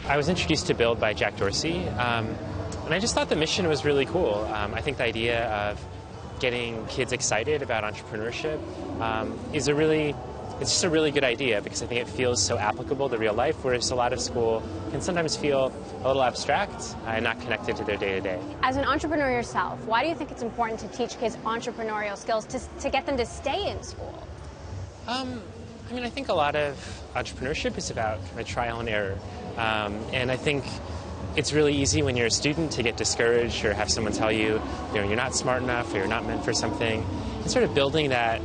I was introduced to Build by Jack Dorsey, and I just thought the mission was really cool. I think the idea of getting kids excited about entrepreneurship it's just a really good idea, because I think it feels so applicable to real life, whereas a lot of school can sometimes feel a little abstract and not connected to their day-to-day. As an entrepreneur yourself, why do you think it's important to teach kids entrepreneurial skills to get them to stay in school? I think a lot of entrepreneurship is about kind of trial and error. And I think it's really easy when you're a student to get discouraged or have someone tell you, you're not smart enough or you're not meant for something. And sort of building that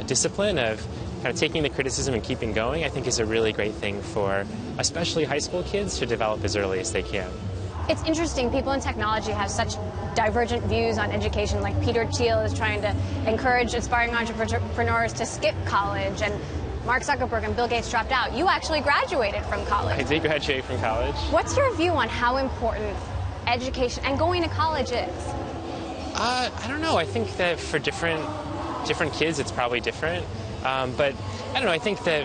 discipline of kind of taking the criticism and keeping going, I think is a really great thing for especially high school kids to develop as early as they can. It's interesting, people in technology have such divergent views on education. Like Peter Thiel is trying to encourage aspiring entrepreneurs to skip college, and Mark Zuckerberg and Bill Gates dropped out. You actually graduated from college. I did graduate from college. What's your view on how important education and going to college is? I don't know. I think that for different kids, it's probably different. But I don't know. I think that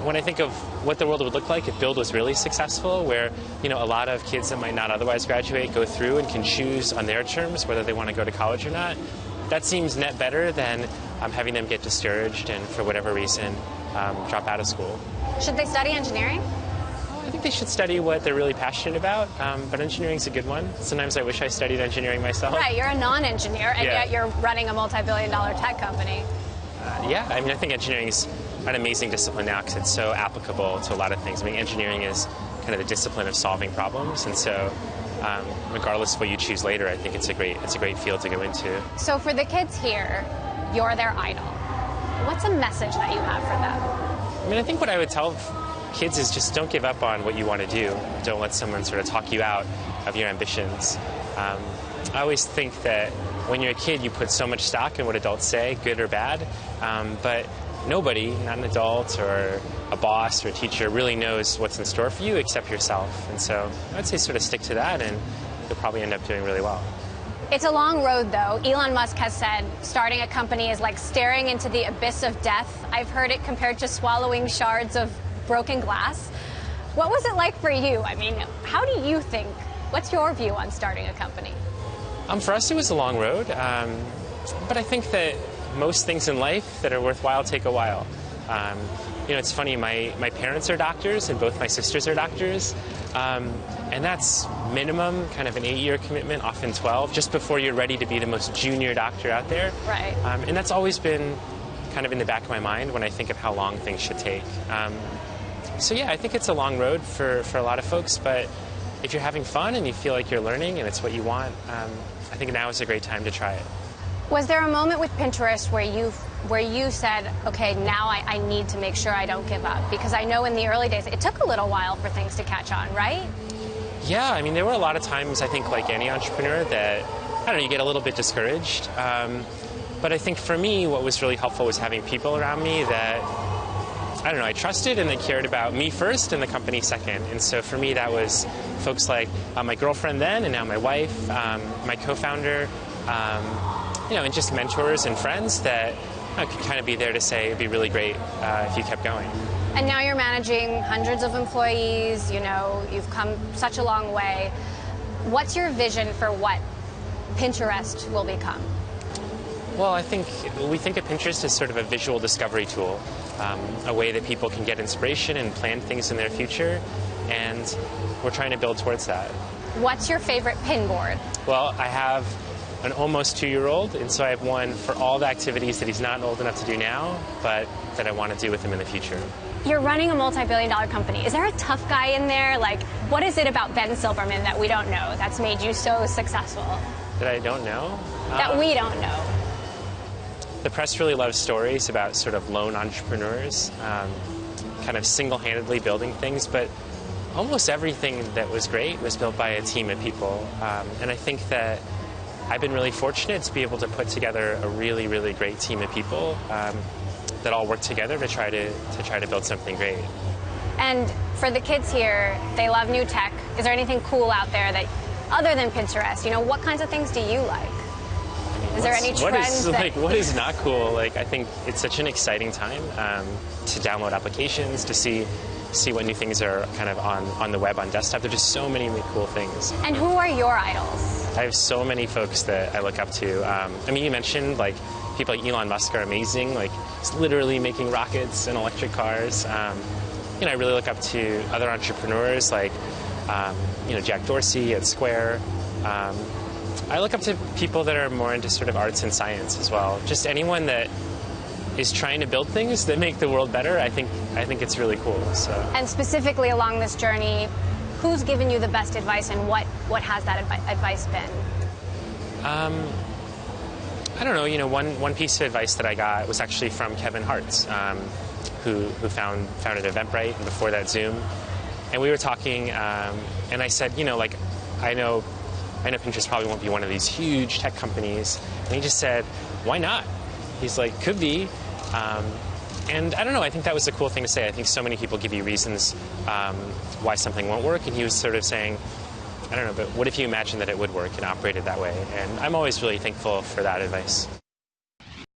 when I think of what the world would look like if Build was really successful, where a lot of kids that might not otherwise graduate go through and can choose on their terms whether they want to go to college or not, that seems net better than having them get discouraged and for whatever reason drop out of school. Should they study engineering? I think they should study what they're really passionate about, but engineering's a good one. Sometimes I wish I studied engineering myself. Right, you're a non-engineer, and yet you're running a multi-billion-dollar tech company. I think engineering is an amazing discipline now because it's so applicable to a lot of things. Engineering is kind of the discipline of solving problems, and so regardless of what you choose later, I think it's a great field to go into. So for the kids here, you're their idol. What's a message that you have for them? I think what I would tell kids is just don't give up on what you want to do. Don't let someone sort of talk you out of your ambitions. I always think that when you're a kid, you put so much stock in what adults say, good or bad, but nobody, not an adult or a boss or a teacher, really knows what's in store for you except yourself. And so I would say sort of stick to that, and you'll probably end up doing really well. It's a long road, though. Elon Musk has said starting a company is like staring into the abyss of death. I've heard it compared to swallowing shards of broken glass. What was it like for you? How do you think? What's your view on starting a company? For us, it was a long road, but I think that most things in life that are worthwhile take a while. It's funny, my parents are doctors, and both my sisters are doctors, and that's minimum kind of an 8-year commitment, often 12, just before you're ready to be the most junior doctor out there. Right. And that's always been kind of in the back of my mind when I think of how long things should take. So yeah, I think it's a long road for a lot of folks, but if you're having fun and you feel like you're learning and it's what you want, I think now is a great time to try it. Was there a moment with Pinterest where you said, okay, now I need to make sure I don't give up? Because I know in the early days, it took a little while for things to catch on, right? Yeah, there were a lot of times, I think, like any entrepreneur, that, you get a little bit discouraged. But I think for me, what was really helpful was having people around me that, I trusted and they cared about me first and the company second. And so for me, that was folks like my girlfriend then and now my wife, my co-founder, and just mentors and friends that could kind of be there to say it'd be really great if you kept going. And now you're managing hundreds of employees, you've come such a long way. What's your vision for what Pinterest will become? Well, we think of Pinterest as sort of a visual discovery tool, a way that people can get inspiration and plan things in their future, and we're trying to build towards that. What's your favorite pin board? Well, I have an almost 2-year-old, and so I have one for all the activities that he's not old enough to do now, but that I want to do with him in the future. You're running a multi-billion-dollar company. Is there a tough guy in there? What is it about Ben Silverman that we don't know that's made you so successful? That I don't know? That we don't know. The press really loves stories about sort of lone entrepreneurs, kind of single-handedly building things, but almost everything that was great was built by a team of people. And I think that I've been really fortunate to be able to put together a really, really great team of people that all work together to try to build something great. And for the kids here, they love new tech. Is there anything cool out there that, other than Pinterest, what kinds of things do you like? Is there any trends what is not cool? I think it's such an exciting time to download applications, to see see what new things are kind of on the web, on desktop. There's just so many cool things. And who are your idols? I have so many folks that I look up to. I mean, you mentioned like people like Elon Musk are amazing. Like he's literally making rockets and electric cars. You know, I really look up to other entrepreneurs like you know, Jack Dorsey at Square. I look up to people that are more into sort of arts and science as well. Just anyone that is trying to build things that make the world better. I think it's really cool. So. And specifically along this journey, who's given you the best advice, and what has that advice been? I don't know. You know, one piece of advice that I got was actually from Kevin Hartz, who founded Eventbrite, and before that Zoom. And we were talking, and I said, you know, like I know Pinterest probably won't be one of these huge tech companies. And he just said, why not? He's like, could be. And I don't know, I think that was a cool thing to say. I think so many people give you reasons why something won't work. And he was sort of saying, I don't know, but what if you imagine that it would work and operated that way? And I'm always really thankful for that advice.